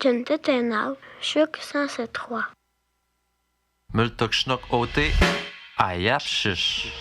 Tjäntetenau, Choc 107.3. Multok Schnock OT, Ayapshish.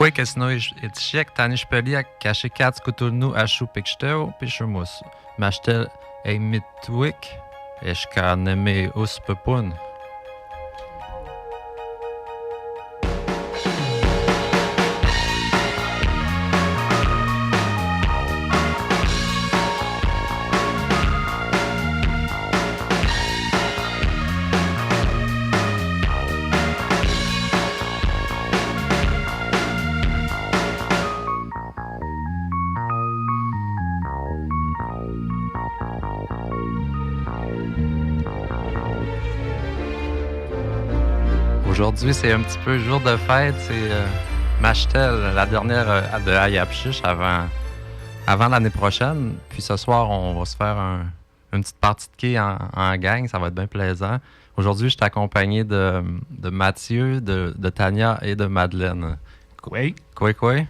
Quake es noish et chiek tanish peliak caché 4 kutulnu achou peksteo pichumus. Machtel ei mitwik eshka neme uspepun. Aujourd'hui, c'est un petit peu jour de fête. C'est Machtel, la dernière de Ayapshish avant l'année prochaine. Puis ce soir, on va se faire une petite partie de quai en gang. Ça va être bien plaisant. Aujourd'hui, je suis accompagné de Mathieu, de Tania et de Madeleine. Quoi? Quoi,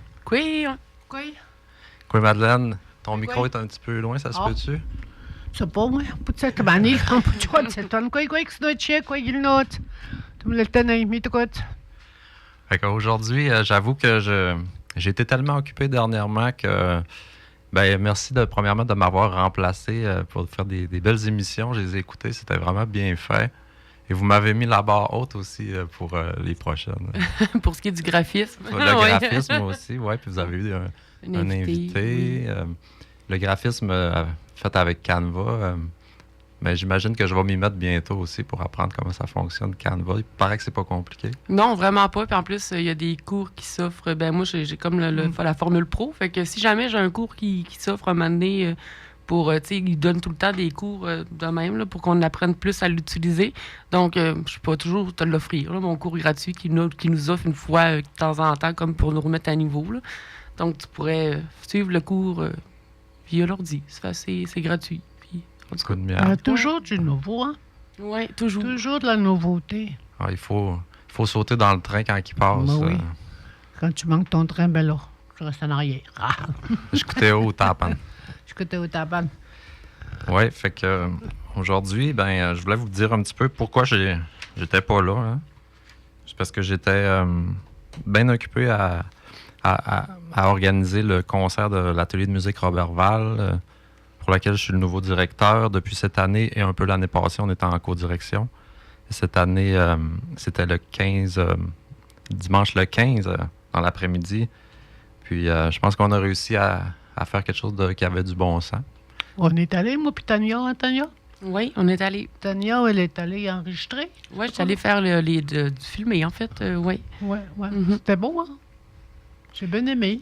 Madeleine? Ton micro est un petit peu loin, ça se peut-tu? Så på mig, på sætte mani, på tjort, sætte han, quoi, snot, tjek, quoi, il note. Tu me le tenais, mais tout côté. Fait qu'aujourd'hui, j'avoue que j'ai été tellement occupé dernièrement que, merci premièrement de m'avoir remplacé pour faire des belles émissions. Je les ai écoutées, c'était vraiment bien fait. Et vous m'avez mis la barre haute aussi pour les prochaines. Pour ce qui est du graphisme. Pour le graphisme aussi, oui. Puis vous avez eu un invité. Oui. Le graphisme fait avec Canva. Mais j'imagine que je vais m'y mettre bientôt aussi pour apprendre comment ça fonctionne, Canva. Il paraît que c'est pas compliqué. Non, vraiment pas. Puis en plus, il y a des cours qui s'offrent. Moi, j'ai comme la formule pro. Fait que si jamais j'ai un cours qui s'offre un moment donné pour, ils donnent tout le temps des cours de même là, pour qu'on apprenne plus à l'utiliser. Donc, je peux pas toujours te l'offrir, là, mon cours gratuit qui nous offre une fois de temps en temps, comme pour nous remettre à niveau. Là. Donc, tu pourrais suivre le cours via l'ordi. C'est gratuit. Il y a toujours du nouveau, hein? Oui, toujours. Toujours de la nouveauté. Ah, il faut sauter dans le train quand il passe. Oui. Quand tu manques ton train, ben là, je reste en arrière. Je coûtais au tapan. Oui, fait que aujourd'hui, je voulais vous dire un petit peu pourquoi j'étais pas là. Hein. C'est parce que j'étais bien occupé à organiser le concert de l'atelier de musique Roberval, pour laquelle je suis le nouveau directeur depuis cette année et un peu l'année passée, on était en co-direction. Et cette année, c'était le 15, dimanche le 15, dans l'après-midi. Puis je pense qu'on a réussi à faire quelque chose qui avait du bon sens. On est allé, moi, puis Tania, hein, Tania? Oui, on est allé. Tania, elle est allée enregistrer? Oui, je suis allée faire du filmer, en fait, oui. Oui. Mm-hmm. C'était beau, hein? J'ai bien aimé.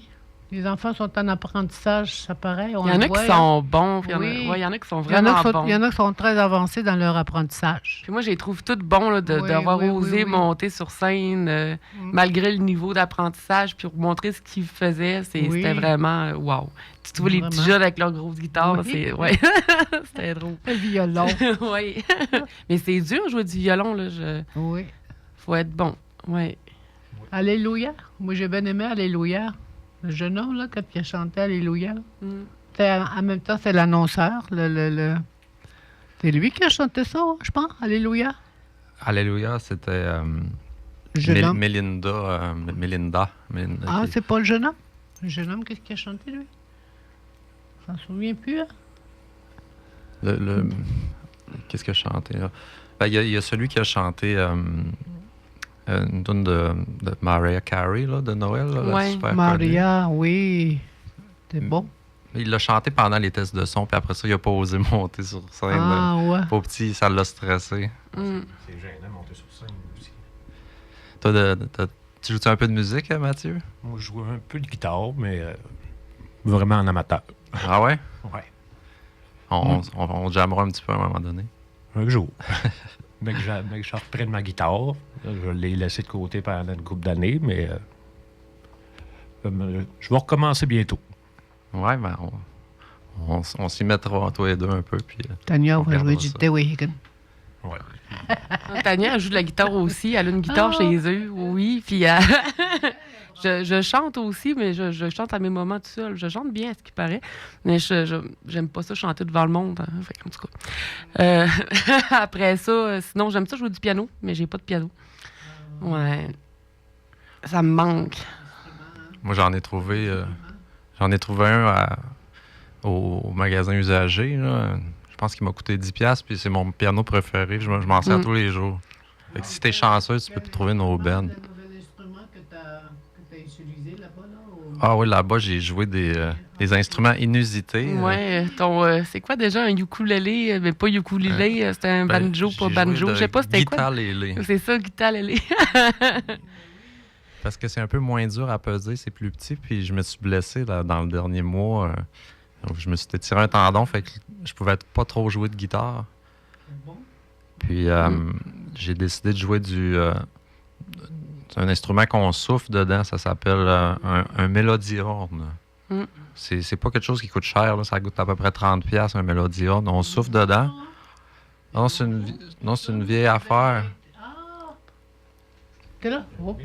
Les enfants sont en apprentissage, ça paraît. Il y en a qui sont bons, puis il y en a qui sont vraiment bons. Il y en a qui sont très avancés dans leur apprentissage. Puis moi, je les trouve toutes bons là, d'avoir osé monter sur scène malgré le niveau d'apprentissage, puis montrer ce qu'ils faisaient. C'était vraiment wow. Tu vois les petits jeunes avec leurs grosses guitares, c'était drôle. Le violon. Oui. Mais c'est dur de jouer du violon. Là. Oui. Faut être bon. Oui. Alléluia. Moi, j'ai bien aimé Alléluia. Le jeune homme, là, quand il a chanté Alléluia. En même temps, c'est l'annonceur. C'est lui qui a chanté ça, je pense, Alléluia. Alléluia, c'était Melinda. Ah, c'est pas le jeune homme? Le jeune homme, qu'est-ce qu'il a chanté, lui? Je m'en souviens plus, hein? Qu'est-ce qu'il a chanté, là? Il y a celui qui a chanté une tune de Mariah Carey, là, de Noël. Là, Maria, oui. C'est bon. Il l'a chanté pendant les tests de son, puis après ça, il n'a pas osé monter sur scène. Ah, ouais. Pas petit, ça l'a stressé. C'est gênant de monter sur scène aussi. Toi, tu joues un peu de musique, Mathieu? Moi, je joue un peu de guitare, mais vraiment en amateur. Ah ouais? Ouais. On jammera un petit peu à un moment donné. Un jour. Mais que je suis près de ma guitare. Je l'ai laissé de côté pendant une couple d'années, mais je vais recommencer bientôt. Ouais, ben on s'y mettra, toi et deux, un peu. Puis, Tania on va jouer regardera du ça. Tewehigan. Ouais. Tania, elle joue de la guitare aussi. Elle a une guitare chez eux, oui. Puis je chante aussi, mais je chante à mes moments tout seul. Je chante bien, à ce qui paraît. Mais j'aime pas ça chanter devant le monde. Hein. Fait, en tout cas. Après ça, sinon, j'aime ça jouer du piano, mais j'ai pas de piano. Ouais. Ça me manque. Moi, j'en ai trouvé un au magasin usagé. Là. Je pense qu'il m'a coûté 10$, puis c'est mon piano préféré. Je m'en sers tous les jours. Fait que si t'es chanceux, tu peux trouver une aubaine. C'est un nouvel instrument que tu as utilisé là-bas, là? Ah oui, là-bas, j'ai joué des instruments inusités. Ouais, c'est quoi déjà un ukulélé? Mais pas ukulélé, c'était un banjo, pas j'ai banjo. joué Je sais pas c'était quoi. guitarlélé. C'est ça, guitarélé. Parce que c'est un peu moins dur à peser, c'est plus petit. Puis je me suis blessé là, dans le dernier mois. Donc je me suis tiré un tendon, fait que je pouvais pas trop jouer de guitare. Puis j'ai décidé de jouer c'est un instrument qu'on souffle dedans, ça s'appelle un mélodiorne. Mm. C'est pas quelque chose qui coûte cher, là, ça coûte à peu près 30$, un mélodiorne. On souffle dedans. Non, c'est une vieille affaire. T'es là? Hop.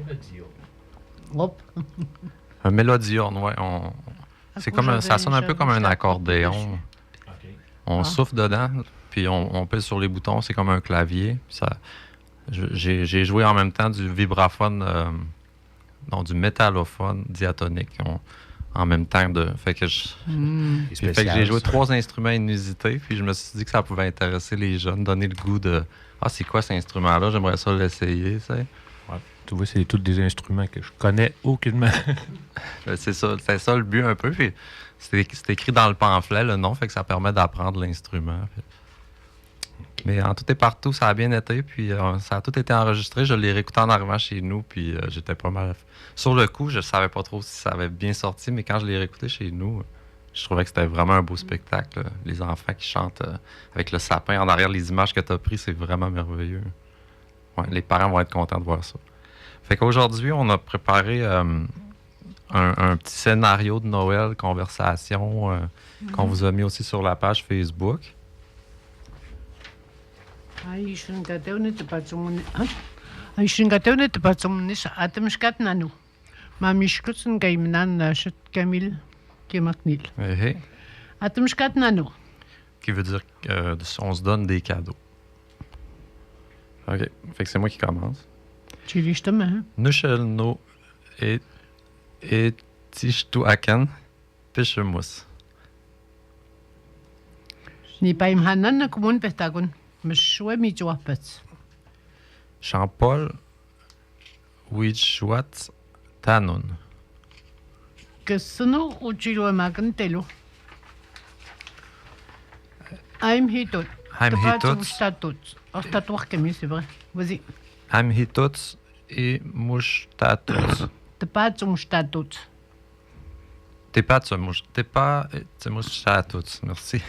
Hop. Un mélodiorne, ouais. Ça sonne un peu comme un accordéon. OK. On souffle dedans, puis on pèse sur les boutons, c'est comme un clavier. Puis j'ai joué en même temps du vibraphone, du métallophone diatonique en même temps. Fait que j'ai joué 3 instruments inusités, puis je me suis dit que ça pouvait intéresser les jeunes, donner le goût de « Ah, c'est quoi cet instrument-là? J'aimerais ça l'essayer. » Ouais. Tu vois, c'est tous des instruments que je connais aucunement. C'est ça le but un peu. Puis c'est écrit dans le pamphlet, le nom, fait que ça permet d'apprendre l'instrument. Mais en tout et partout, ça a bien été. Puis ça a tout été enregistré. Je l'ai réécouté en arrivant chez nous. Puis j'étais pas mal. Sur le coup, je savais pas trop si ça avait bien sorti. Mais quand je l'ai réécouté chez nous, je trouvais que c'était vraiment un beau spectacle. Les enfants qui chantent avec le sapin en arrière, les images que tu as prises, c'est vraiment merveilleux. Ouais, les parents vont être contents de voir ça. Fait qu'aujourd'hui, on a préparé un petit scénario de Noël, conversation, qu'on vous a mis aussi sur la page Facebook. Ai shringatewne te patsumune. Ai shringatewne te patsumune sa atemskat nanu. Mamishkutsun gaimnan shut Camille Kemaknil. Hey. Atemskat nanu. Qui veut dire qu'on se donne des cadeaux. OK. Fait que c'est moi qui commence. Chilistama. Nuchelno et Tichtuakan Pichemus. Ni paim hanan na kumun pestagun. Mshwe mi joapets. Champol Wichwat Tanon. Kesno uchilo magan telo. I'm hitot. I'm Hitots. Statut. Statut Camille, c'est vrai. Vas-y. I'm Hitots et Mouchtatos. Te patsum statut. T'es pas Mouchtatos. Merci.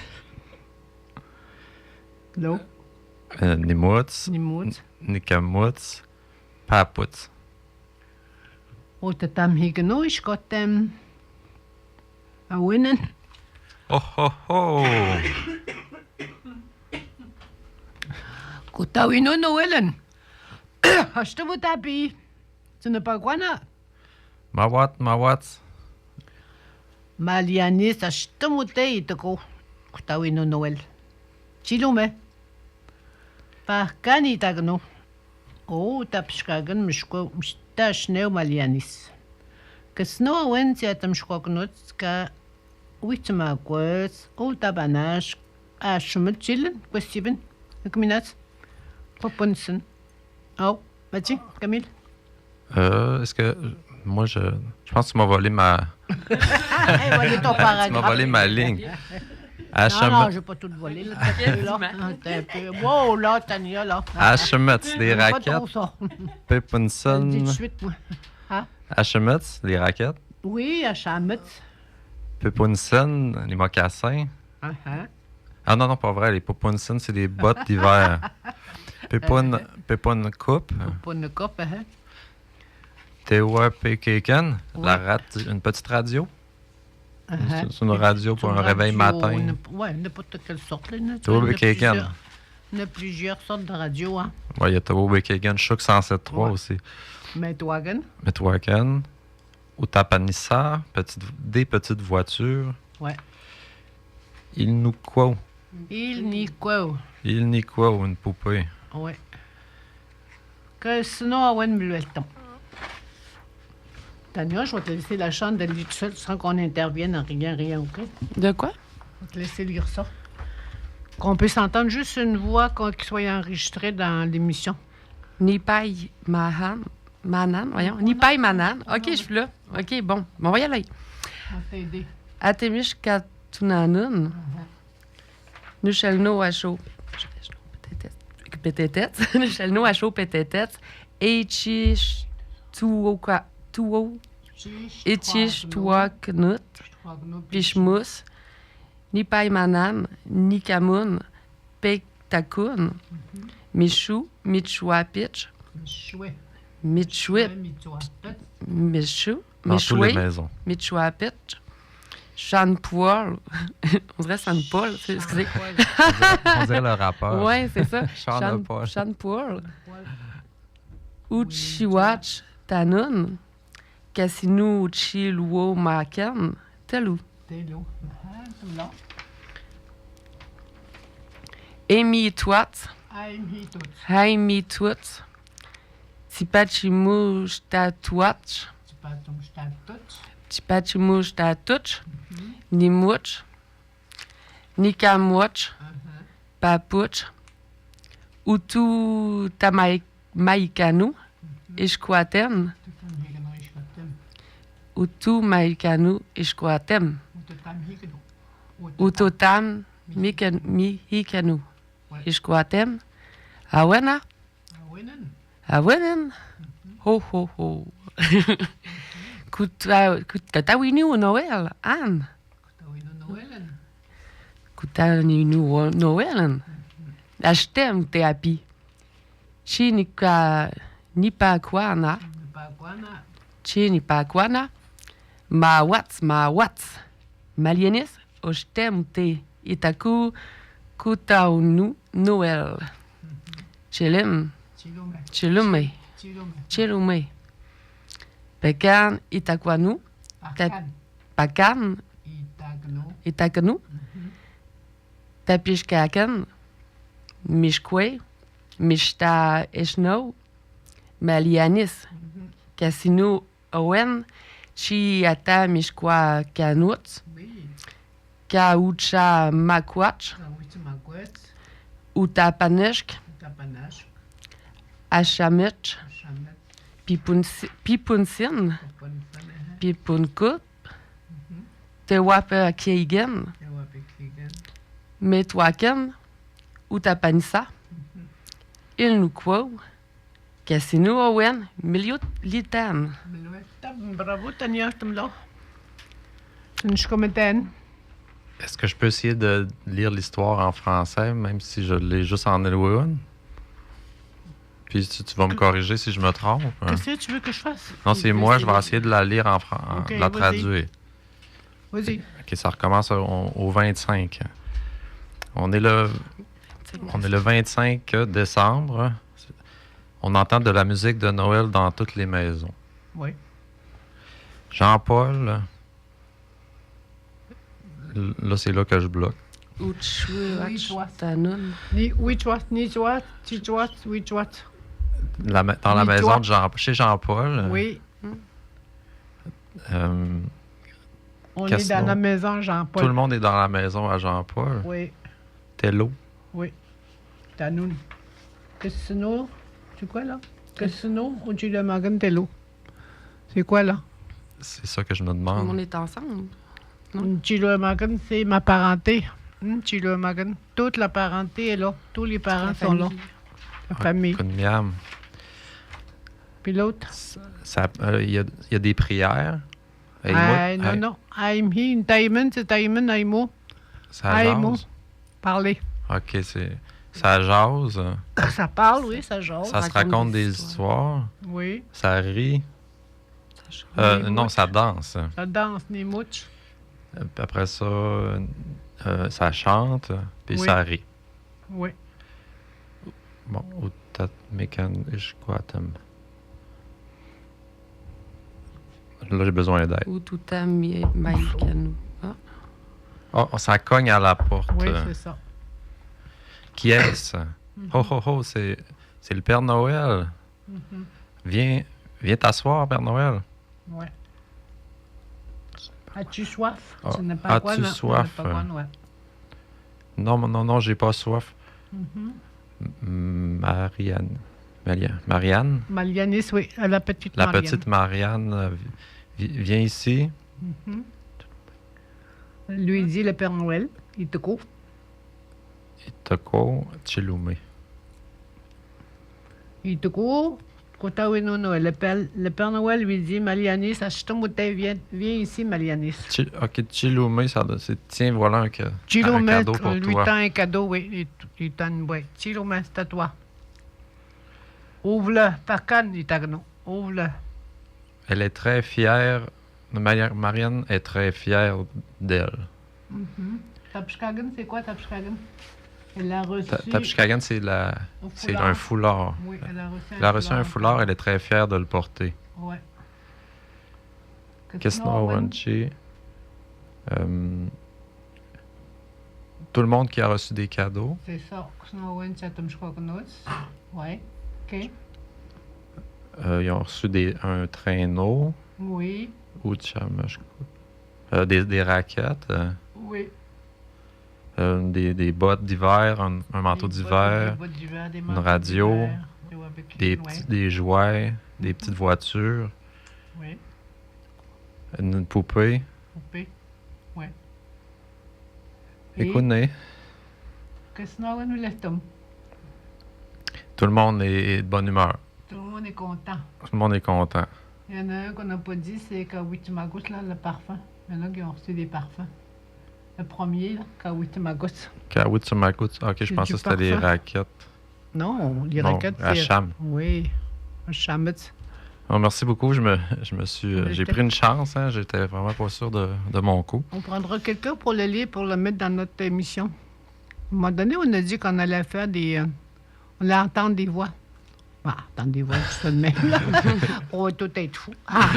Lo. Nimuts. Ni mut. Nikamuts. Paputs. O te tam higeno is gotem. A winnen. Oh ho ho! Kutawino Noelen. Hast du wo tabi? Zune pagwana. Mawat. Malianis hast du wo te itako. Kutawino Noel. Chilume. Pahkani tagno. O tapskagan mishko mshtash neo Malianis. Kesno wen tiatam shkoknots ka witma kwes o tabanash ashmut chilen kwestiben. Ekminat. Poponsen. Oh, vas-y, Camille. Est-ce que Moi, je pense que tu m'as volé ma... Hey, volé ton Tu m'as paragraphe. volé ma ligne. Non, j'ai pas tout volé. Là, t'as un peu, là. T'as un peu. Wow, là, Tania, là. Hashemutz, des Pas raquettes. trop ça. Je le dis Pepunson. tout de suite, moi. Hashemutz, les raquettes. Oui, à Chamutz. Pepunson, les mocassins. Ah non, pas vrai. Les Pepunson, c'est des bottes d'hiver. Pepun coupe. Pas une coupe, hein? Tewa Pekeken, Ouais. une petite radio. Uh-huh. C'est une radio pour un réveil matin. Oui, n'importe quelle sorte. Là. Tewa Pekeken. Il y a plusieurs sortes de radios, hein. Ouais, il y a Tewa Pekeken, Chouk 107.3 Ouais. aussi. Metwagen. Metwaken. Utapanissa, des petites voitures. Ouais. Il nous quoi? Il n'y quoi. Il n'y quoi, une poupée. Oui. Que sinon, à Wen Bluelton. Tania, je vais te laisser la chance de lire tout seul sans qu'on intervienne en rien, OK? De quoi? Je vais te laisser lire ça. Qu'on puisse entendre juste une voix qui soit enregistrée dans l'émission. Nipai Manan, voyons. Nipai Manan. OK, je suis là. OK, bon. On va y aller. On va t'aider. Atemish Katunanun. Nuchelno Acho. Petetet. Nuchelno Acho Petetet. Echish Tuoka. Tuo. Echish Tuaknut. Pishmus. Nipai Manan. Nikamun. Pektakun. Michou. Michouapich. Chouette. Michouip. Michou. Dans toutes les Michoué. maisons. Michouapich. Sean-Paul. On dirait Sean-Paul. Excusez. On dirait le rappeur. Oui, c'est ça. Sean-Paul. Sean-Paul. Uchiwach Tanun. Cassinu Uchiluo Maken. Telou. T'es là. Là. Emi Twat. I'm here tout. Haimi Twat. Tipachimouch Tatouach. Tu parles ton stade tout. Tipachimouch Tatouch. Nimouch. Nikamouch. Papouch. Utu Tamaikanu. Ishquatem. Tu fais un higan riche que t'aimes. Utu Maikanu Ishquatem. Ou tu t'aimes higan. Utotam Mihikanu. Ouais. Ishquatem. Awena. Winnen. Awenen. Ho, ho, ho. Kutawinu Noel. Anne. T'as winnen Noëlen. Kutawinu Noel. Ashtem te api. Chi nipa kwana. Ne pas quoi, na. Chi nipa kwana. Ma wats. Malienis. Ostem te. Itaku. Kutaunu Noel. Chilim. Chilome. Chilume. Chilome. Chilume. Pekan Itakwanu. Arcan. Pakan Itagno. Itakanu. Tapishkakan. Mishkwe. Mishta Eshno. Malianis. Casino Owen. Chi ata Mishkwa Kanut. Oui. Kaucha Makwach. Ah oui, tu m'agouettes. Utapanishk. Ta panache. Achamich. Chamette. Pipunsin. Pas une femme. Pipunkup. Tewapa Keigen. Et ouais, avec les gars. Metwaken. Utapanisa. Il nous quoi? Casino Owen. Milieu Litan. Bravo, Tania, je t'aime là. Je commentaine. Est-ce que je peux essayer de lire l'histoire en français, même si je l'ai juste en Elohim? Puis tu vas me corriger si je me trompe. Hein? Qu'est-ce que tu veux que je fasse? Non, c'est moi, je vais essayer de la lire en français, Ok, de la vas-y. traduire. Vas-y. OK, ça recommence au 25. On est le 25 décembre. On entend de la musique de Noël dans toutes les maisons. Oui. Jean-Paul, là, c'est là que je bloque. Tanun. Oui, toi, oui, toi. Dans la Oui, maison toi. de chez Jean-Paul. Oui. On Qu'est-ce est dans que la c'est? maison, Jean-Paul. Tout le monde est dans la maison à Jean-Paul. Oui, Tello. oui. Tanoun. Casino, tu quoi là? Casino ou tu le magan tello? C'est quoi, là? C'est ça que je me Tout le demande. monde est ensemble. Chiloamagan, c'est ma parenté. Chiloamagan. Toute la parenté est là. Tous les parents La sont là. famille. La famille. Kunyam. Puis l'autre? Il y a des prières. Non. Aimhi, Taïman, c'est Taïman, Aimo. Ça Aimo. jase. Parler. OK, ça jase. Ça parle, oui, ça jase. Ça se raconte des histoires. Oui. Ça rit. Ça Des Non, mouches. ça danse. Ça danse, les mouches. Puis après ça, ça chante. Puis Oui. ça rit. Oui. Bon, Utat Mekan Ishquatam. Là, j'ai besoin d'aide. Ou tout à Maïkanou. Ah, Oh, ça cogne à la porte. Oui, c'est ça. Qui est-ce? Oh, c'est le Père Noël. Viens t'asseoir, Père Noël. Oui. As-tu soif? Ah, Tu n'as pas quoi, as-tu non? soif? Tu n'as pas quoi, Noël. Non, j'ai pas soif. Marianne? Malianis, oui, la petite La Marianne. petite Marianne, viens ici. Lui dit le Père Noël, il te couvre. Itoko Chiloumé. Il te court. Kotaouino Noël. Le Père Noël lui dit, Malianis, viens ici, Malianis. OK, Chiloumé, c'est tiens, voilà un Chilomé, cadeau pour lui toi. tend un cadeau, oui. Il tend une boîte. Chilomé, c'est à toi. Ouvre-le. Parcan, il t'a non. Ouvre-le. Elle est très fière. Marianne est très fière d'elle. Tapshkagan, c'est quoi Tapshkagan? Elle a reçu. Tapshkagan, c'est un foulard. Oui, elle a reçu Elle a reçu un foulard, elle est très fière de le porter. Ouais. Kesnawanchi. Tout le monde qui a reçu des cadeaux. C'est ça. Ksnawen Chatumshkokonos. Ouais. OK. Ils ont reçu un traîneau. Oui. Des raquettes. Oui. Des bottes d'hiver, un manteau d'hiver, une radio, des jouets, des petites voitures, Oui. une poupée. Poupée. Ouais. Écoutez, Ksnawen ou l'estom. tout le monde est de bonne humeur. Tout le monde est content. Tout le monde est content. Il y en a un qu'on n'a pas dit, c'est Kawitimagus, là, le parfum. Il y en a qui ont reçu des parfums. Le premier, là, Kawitimagus. Kawitsumakut. OK, je C'est pensais du que c'était des parfum. raquettes. Non, les Non, raquettes, à c'est... Cham. Oui, à Chametz. Oh, merci beaucoup. J'ai pris une chance. Hein. J'étais vraiment pas sûr de mon coup. On prendra quelqu'un pour le lire, pour le mettre dans notre émission. À un moment donné, on a dit qu'on allait faire des... on allait entendre des voix. Ah, entendre des voix, c'est ça de même, là. On va tout être fou. Ah.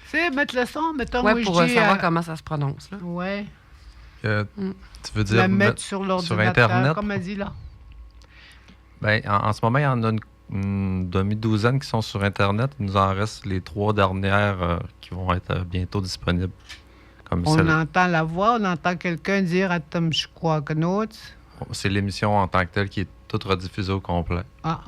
Tu sais, mettre le son, mettons, ouais, moi, pour je dis... savoir comment ça se prononce. Là. Ouais, Tu veux dire la mettre sur l'ordinateur, Internet? comme elle dit, là. Ben, en ce moment, il y en a une demi-douzaine qui sont sur Internet. Il nous en reste les 3 dernières qui vont être bientôt disponibles. Comme On celle. entend la voix, on entend quelqu'un dire « Atom, je crois que notre... C'est l'émission en tant que telle qui est toute rediffusée au complet. Ah.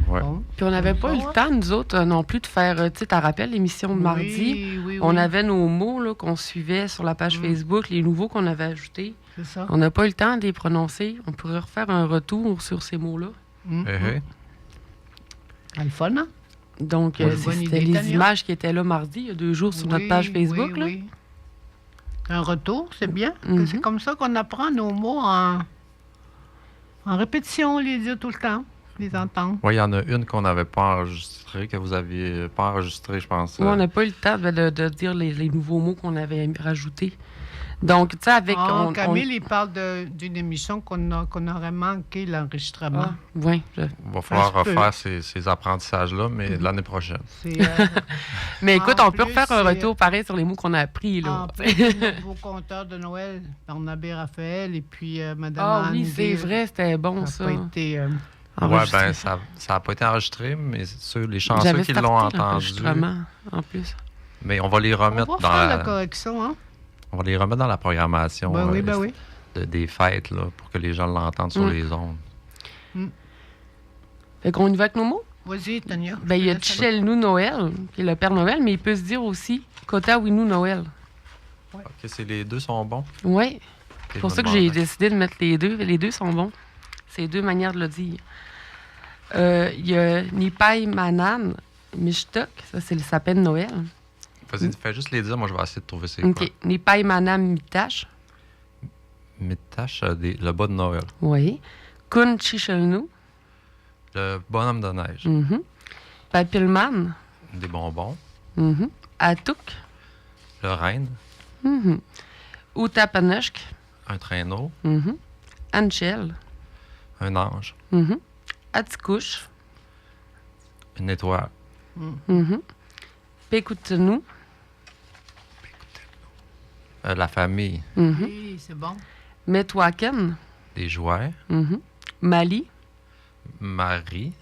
Ouais. Bon. Puis on n'avait pas eu le temps, nous autres, non plus, de faire, tu sais, t'en rappelles, l'émission de mardi? Oui. On avait nos mots là, qu'on suivait sur la page Facebook, les nouveaux qu'on avait ajoutés. C'est ça. On n'a pas eu le temps de les prononcer. On pourrait refaire un retour sur ces mots-là. Hey. Ah, le fun, hein? Donc, Ouais, bonne c'était idée, les Tania. images qui étaient là mardi, il y a 2 jours, sur notre page Facebook. Là. Oui. Un retour, c'est bien. Mhm. C'est comme ça qu'on apprend nos mots en répétition, les dire tout le temps, les entendre. Oui, il y en a une qu'on n'avait pas enregistrée, que vous aviez pas enregistrée, je pense. Moi, on n'a pas eu le temps de dire les nouveaux mots qu'on avait rajoutés. Donc, tu sais, avec... Camille, il parle d'une émission qu'on aurait manqué l'enregistrement. Oui, Il va falloir Ça se peut. refaire ces apprentissages-là, mais l'année prochaine. C'est, Mais écoute, En on peut plus, refaire un c'est- retour pareil sur les mots qu'on a appris. Là. en plus, le nouveau conteur de Noël, Barnabé Raphaël, et puis Madame Ah Anne oui, c'est Gill. vrai, c'était bon, Ça ça. n'a pas été... Ouais, Enregistré. ben, ça n'a pas été enregistré, mais les chanceux J'avais qui starté l'ont entendu. l'enregistrement, en plus. Mais on va les On va remettre faire la correction, hein? on va les remettre dans la programmation Ben oui. des fêtes là, pour que les gens l'entendent sur les ondes. Fait qu'on y va avec nos mots? Vas-y, Tania. Ben, il y a Tchel-nous Noël, qui est le Père Noël, mais il peut se dire aussi Kota-Winu Noël. OK, les deux sont bons. Oui. Ok, C'est pour je ça me que j'ai demandais. décidé de mettre les deux. Les deux sont bons. C'est deux manières de le dire. Il y a Nipai Manan Mishtok, ça c'est le sapin de Noël. Vas-y, fais juste les dire, moi je vais essayer de trouver c'est OK. quoi. Nipai Manan Mitash. Mes tâches, le bas de Noël. Oui. Kun Chichelnou. Le bonhomme de neige. Papilman. Des bonbons. Atuk. Le reine. Utapaneshk. Un traîneau. Anchel. Un ange. Atikush. Une étoile. Pekutenu. La famille. Oui, c'est bon. Metwaken. Des jouets. Mali. Marie.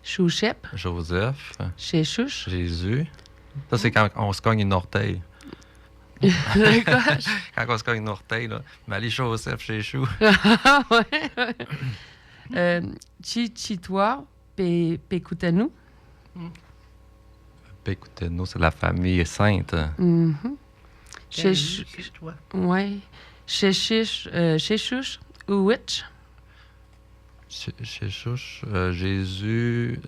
Chouchep. Joseph. Chechouch. Jésus. Ça, c'est quand on se cogne une orteil. C'est quoi? Quand on se cogne une orteil, là. Marie, Joseph, Chéchou. Chichitoa. Pekutenu. Écoutez-nous, c'est la famille sainte. Chechouch. C'est toi. Ouais. Chechouch. Uwitch. Chéchouche, Jésus,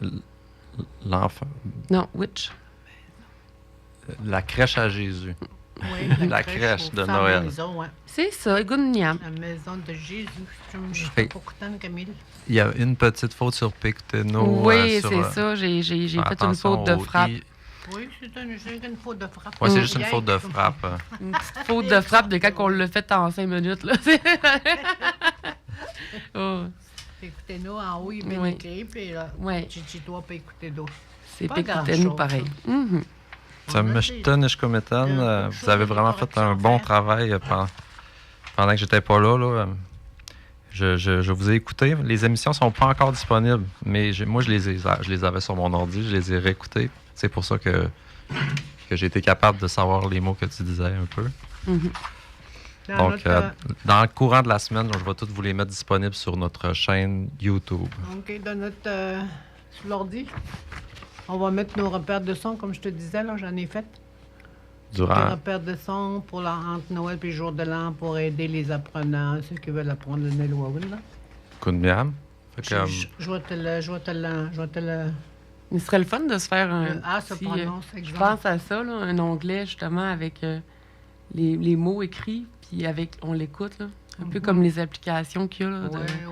l'enfant. Non, Witch. La crèche à Jésus. Oui, La crèche au de fin Noël. Maison, ouais. C'est ça, Gunniam. La maison de Jésus. Je suis Fait- pas contente, Camille. Il y a une petite faute sur Pécouténo. Oui, c'est ça. J'ai fait une faute de frappe. Oui, c'est une faute de frappe. Oui, c'est juste une faute de frappe. Une petite faute de frappe de quand on l'a fait en 5 minutes. Là. Oh, Écoutez-nous, en haut, il met Oui. écrit, puis là, ouais, Chichi-toi, puis écoutez-nous. c'est Pas Pécoutez-nous grand-chose, pareil. ça. Mhm. Ça me jetonne et je commétonne. Vous avez vraiment fait un bon travail pendant que j'étais pas là. Je vous ai écouté. Les émissions sont pas encore disponibles, mais moi, je les avais sur mon ordi, je les ai réécoutées. C'est pour ça que j'ai été capable de savoir les mots que tu disais un peu. Dans Donc, notre, dans le courant de la semaine, je vais tous vous les mettre disponibles sur notre chaîne YouTube. OK, dans notre... sur l'ordi, on va mettre nos repères de son, comme je te disais, là, j'en ai fait. Des Durant, repères de son pour entre Noël et le jour de l'an pour aider les apprenants, ceux qui veulent apprendre le Nelwaoun, là. coup de miam. Fait que, Je vais te le... Il serait le fun de se faire un. Le A se petit, prononce, je exemple. pense à ça, là, un onglet justement avec les mots écrits, puis on l'écoute. Là. Un peu comme les applications qu'il y a. Là,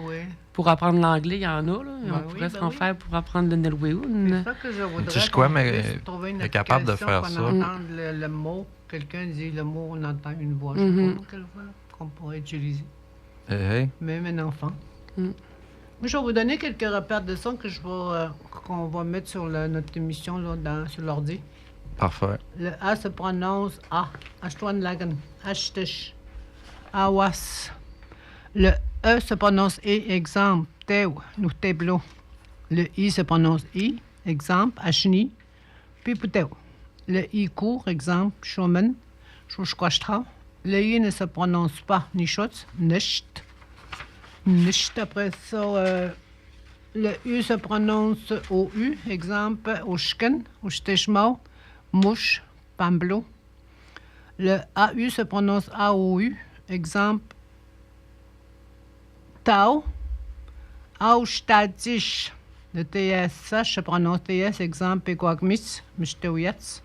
Oui. pour apprendre l'anglais, il y en a. Là, et Ben on oui, pourrait ben s'en oui. faire pour apprendre le C'est Nelweoun. ça que je voudrais. Tu sais quoi, qu'on mais puisse trouver une est capable de faire application, ça. qu'on entende le mot, quelqu'un dit le mot, on entend une voix. Je Mhm. sais pas quelle voix qu'on pourrait utiliser. hey, Même un enfant. Mm. Moi, je vais vous donner quelques repères de son que qu'on va mettre sur notre émission là, sur l'ordi. parfait. Le A se prononce A. Ashtoanlagan. Ashtish. Awas. Le E se prononce E. Exemple. Tew. Nous teblo. Le I se prononce I. Exemple. Ashni. Piputew. Le I court. Exemple. Shomen. Shushkwashtra. Le I ne se prononce pas. Nishot. Nisht. Nisht. Après ça, le U se prononce au U. Exemple. Oshken. Oshteshmao. Mouche, Pamblo. Le AU se prononce AOU. Exemple, Tao. Austadish. Le TSH se prononce TS. Exemple, Pequagmis, Mishtouyats.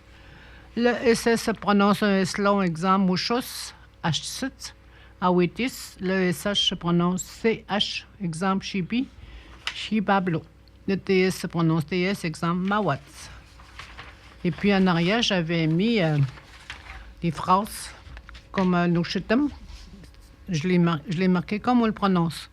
Le SS se prononce un S long. Exemple, Mouchos, Hsit. Awitis. Le SH se prononce CH. Exemple, Chibi, Chibablo. Le TS se prononce TS. Exemple, Mawats. Et puis en arrière, j'avais mis des phrases comme Noshitam. Je l'ai marqué comme on le prononce.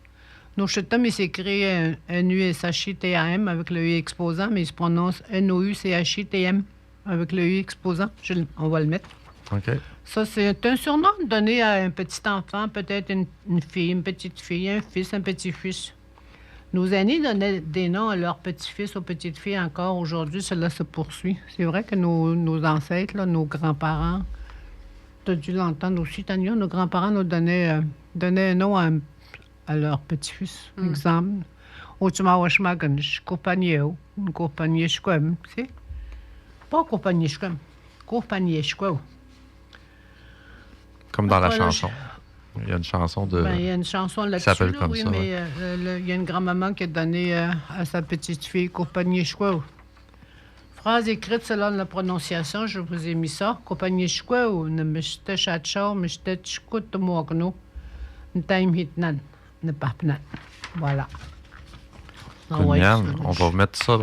Noshitam, il s'écrit N-U-S-H-I-T-A-M avec le U exposant, mais il se prononce N-O-U-C-H-I-T-M avec le U exposant. On va le mettre. OK. Ça, c'est un surnom donné à un petit enfant, peut-être une fille, une petite fille, un fils, un petit-fils. Nos aînés donnaient des noms à leurs petits-fils, aux petites-filles encore. Aujourd'hui, cela se poursuit. C'est vrai que nos ancêtres, là, nos grands-parents, tu as dû l'entendre aussi, Tania, nos grands-parents nous donnaient un nom à leurs petits-fils. Exemple, Ultima Washmagan, compagnie, une compagnie Shquem, c'est? Pas compagnie Shquem, compagnie Shquem. Comme dans la Voilà, chanson. Il y a une chanson de... Il y a une chanson là-dessus, s'appelle là, comme oui, ça, mais il y a une grand-maman qui a donné à sa petite fille compagnie Shquem. Phrase écrite selon la prononciation, je vous ai mis ça. Compagnie Shquem, ne me jete chatchor, me jete chkout morgno, ne time hitnan, ne papnan. Voilà. Ah ouais, Génial. c'est- On va mettre ça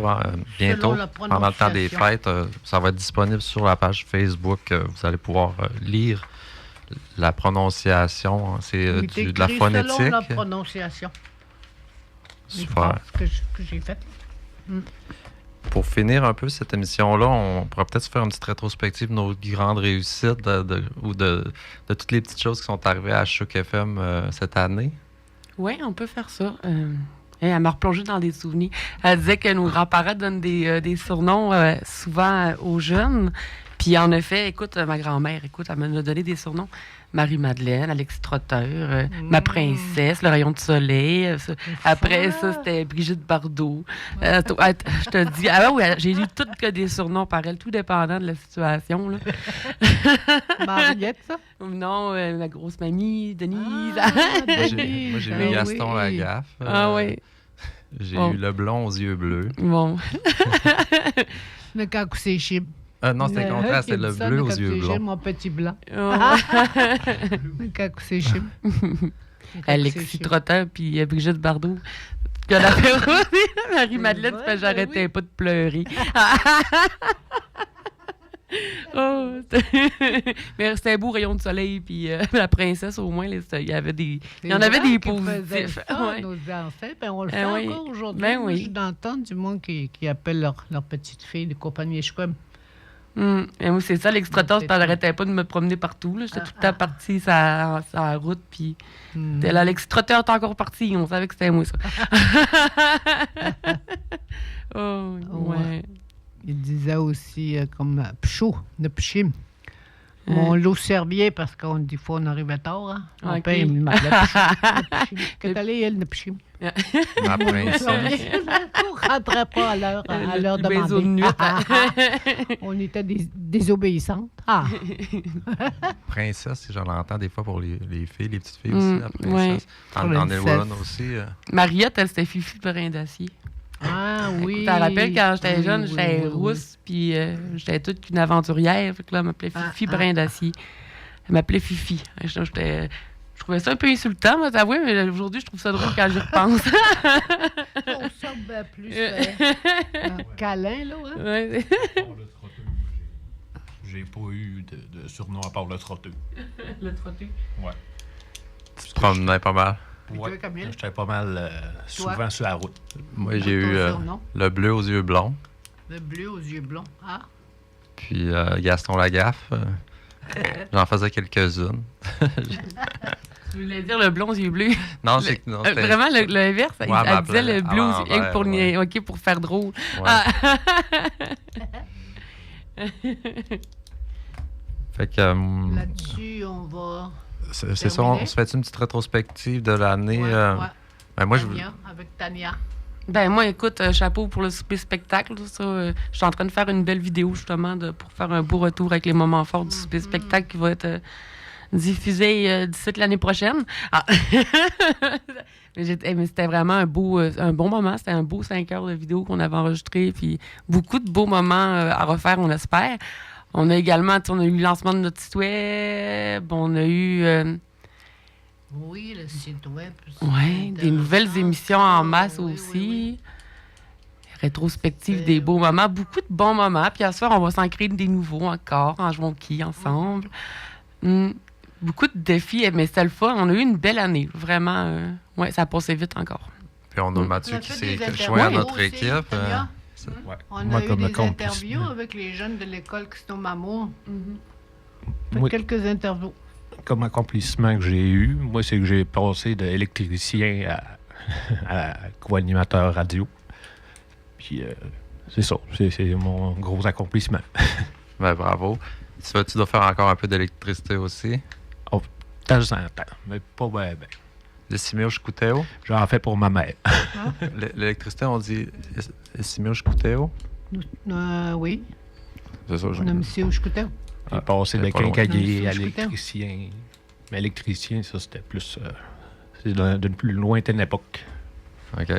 bientôt, la pendant le temps des prononciation. fêtes. Ça va être disponible sur la page Facebook. Vous allez pouvoir lire la prononciation. C'est Il est de la écrit phonétique. selon la prononciation. Les Super. phrases que j'ai faites. Pour finir un peu cette émission-là, on pourrait peut-être se faire une petite rétrospective de nos grandes réussites ou de toutes les petites choses qui sont arrivées à Choc FM cette année. Oui, on peut faire ça. Elle m'a replongé dans des souvenirs. Elle disait que nos grands-parents donnent des surnoms souvent aux jeunes. Puis en effet, écoute, ma grand-mère, écoute, elle m'a donné des surnoms. Marie-Madeleine, Alexis Trotteur, ma princesse, le rayon de soleil. Après ça, c'était Brigitte Bardot. Je te dis, oui, j'ai eu toutes que des surnoms par elle, tout dépendant de la situation. Là. Mariette, ça? Non, ma grosse mamie, Denise. Moi, j'ai eu Gaston Lagaffe. Oui. J'ai Oh. eu le blond aux yeux bleus. Bon. Le cacou c'est chib. Non, c'est le contraire, c'est le bleu aux yeux blonds. Mon petit blanc. Oh. Le cacou c'est chib. Alexis Trotteur puis Brigitte Bardot. Puis on a fait aussi Marie-Madeleine, Ouais, parce que j'arrêtais oui. pas de pleurer. Oh, mais c'était un beau rayon de soleil, puis la princesse, au moins, il y avait des... Il y en avait des positifs. Ouais. Nos enfants, ben on le Ah fait oui. encore aujourd'hui. Ben Moi, oui. Je suis dans le temps du monde qui appelle leur petite fille de compagnie Shquem. Et moi, c'est ça, l'extrateur, c'est parce que j'arrêtais pas de me promener partout. Là. J'étais tout le temps partie sur la route, puis l'extrateur est encore parti. On savait que c'était moi, ça. Oh, ouais. Il disait aussi comme pchou, de pchim. Mon loup servier, parce qu'on dit fois on arrivait tard. Hein? Mon Ok. père, il m'appelait pchim. Qu'est-ce allé, elle, de pchim? Ma princesse. On rentrait pas à l'heure Le baiser de demandée. nuit. On était désobéissantes. Ah, Princesse, si j'en entends des fois pour les filles, les petites filles aussi, la princesse. ouais. En Princesse. Elwaron aussi. Mariotte, elle, c'était Fifi Brin d'Acier. ah oui. Tu te rappelles, quand j'étais Oui, jeune, oui, j'étais oui, rousse, puis j'étais toute qu'une aventurière. Fait que là, elle m'appelait Fifi Brin d'Acier. Elle m'appelait Fifi. Je trouvais ça un peu insultant, moi, t'avouer, mais aujourd'hui, je trouve ça drôle quand j'y repense. On sort ben plus câlin, là. Hein? Ouais. J'ai pas eu de surnom à part le trotteux. Le trottu. Ouais. Tu te promenais pas mal. Ouais. toi, Camille? J'étais pas mal souvent sur la route. Moi, j'ai Ton eu surnom? le bleu aux yeux blonds. Le bleu aux yeux blonds. Ah, Puis Gaston Lagaffe. J'en faisais quelques-unes. Tu voulais dire le blond aux yeux bleus. Non, c'est non, c'était- Vraiment, l'inverse. Ouais, Elle elle disait le m'appelait bleu aux à yeux l'envers, pour, ouais. OK, pour faire drôle. Ouais. Ah. Fait que là-dessus, on va. c'est ça, terminer. on se fait une petite rétrospective de l'année. Ouais, ouais. Ben, moi, je Tania, avec Tania. Ben moi, écoute, chapeau pour le souper spectacle. Ça, je suis en train de faire une belle vidéo justement pour faire un beau retour avec les moments forts du souper spectacle qui va être diffusé d'ici l'année prochaine. Ah. Mais c'était vraiment un bon moment. C'était un beau 5 heures de vidéo qu'on avait enregistré. Puis beaucoup de beaux moments à refaire, on espère. On a également, on a eu le lancement de notre site web. On a eu Oui, le site web. ouais, des nouvelles émissions en masse Oui, aussi. oui, oui. Rétrospective des beaux moments. Beaucoup de bons moments. Puis à ce soir, on va s'en créer des nouveaux encore en jouant au quilles ensemble. Beaucoup de défis, mais c'était le fun. On a eu une belle année. Vraiment, ouais, ça a passé vite encore. Puis on a Mm. Mathieu On a qui fait s'est des joint à interviews notre aussi, équipe. Tania. Ouais. On Moi, a eu comme des complice. interviews avec les jeunes de l'école Christo Mamour. Moi, Quelques interviews. comme accomplissement que j'ai eu, moi, c'est que j'ai passé d'électricien à co-animateur radio. Puis, c'est ça. C'est mon gros accomplissement. Ben, bravo. Tu dois faire encore un peu d'électricité aussi. De temps en temps, mais pas ben. Estimio Scuteo. J'en fais pour ma mère. L'électricité, on dit Estimio Scuteo. Oui, C'est ça, on a mis au Scoutin. J'ai passé de c'est pas loin. quincailler à Je suis l'électricien. Mais électricien, ça, c'était plus... c'est d'une plus lointaine époque. OK.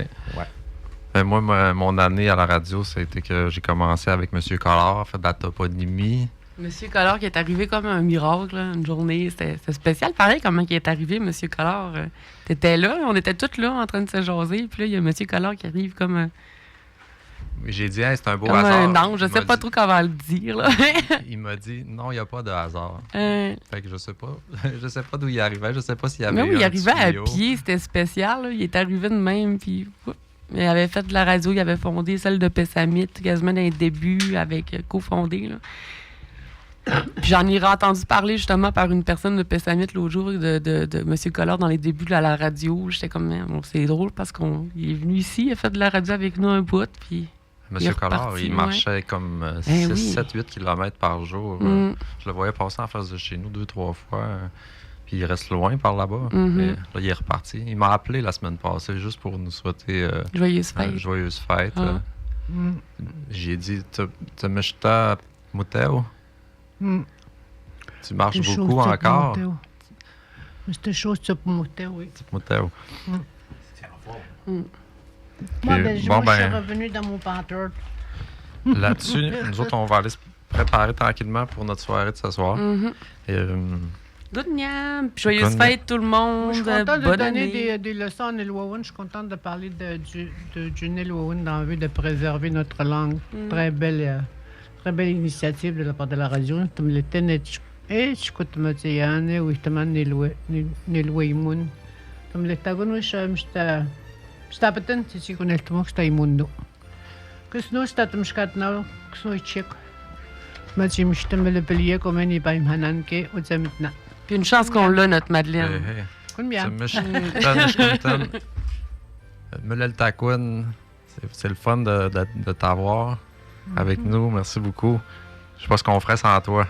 Moi, mon année à la radio, c'était que j'ai commencé avec M. Collard, fait de la toponymie. Monsieur Collard qui est arrivé comme un miracle, là, une journée. C'était spécial, pareil, comment il est arrivé, Monsieur Collard. T'étais là, on était tous là en train de se jaser. Puis là, il y a Monsieur Collard qui arrive comme un J'ai dit, hey, c'est un beau Comme hasard. un ange, je Il sais m'a pas dit- trop comment le dire. Là. Il m'a dit, non, il n'y a pas de hasard. Fait Fait que je sais pas. Je sais pas d'où il arrivait. Je sais pas s'il y avait mais oui, eu il un arrivait à tuyau. pied, c'était spécial. Là. Il est arrivé de même, puis il avait fait de la radio, il avait fondé celle de Pessamit, quasiment dans les débuts, avec cofondé. Là. Puis j'en ai entendu parler justement par une personne de Pessamit l'autre jour de M. Collard dans les débuts de la radio. J'étais comme, bon, c'est drôle parce qu'il est venu ici, il a fait de la radio avec nous un bout, puis... il Monsieur est Collard, reparti, il ouais. marchait comme Eh 6, oui. 7, 8 km par jour. Mm. Je le voyais passer en face de chez nous 2-3 fois. Puis il reste loin par là-bas. Mhm. Et là, il est reparti. Il m'a appelé la semaine passée juste pour nous souhaiter Joyeuse fête. une joyeuse fête. Ah. J'ai dit, tu me jeté Mouteo? Tu marches beaucoup encore? C'était chaud, ça pour Mouteo, oui. Mouteo. Moi, Puis, moi, bon, je suis ben- revenu dans mon pantoute. Là-dessus, nous autres, on va aller se préparer tranquillement pour notre soirée de ce soir. Mhm. Et, Good niam! Puis joyeuse Good fête tout le monde! Moi, je suis contente de Bonne donner année! des leçons en Elwawin. Je suis contente de parler du Elwawin dans le but de préserver notre langue. Très belle initiative de la part de la radio. Comme le tenet et je compte me dire, ou justement, Nelwaymun. Comme le tagon, je t'appelle, si qu'on est le mot, c'est Imundo. Que sinon, c'est un mchkatna, que sinon, check. Mais si je te mets le pilier comme un ibaim hananke, ou zamitna. Puis une chance qu'on l'a, notre hey, Madeleine. hey. Combien? Mulel Takoun, c'est le fun de t'avoir avec nous. Merci beaucoup. Je sais pas ce qu'on ferait sans toi.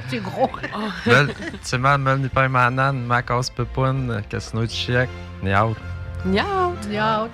C'est gros. Tu m'as Mel Nipai Manan, Macos Pepun, Casino de Chiec, Niaut. Miaou! Ja,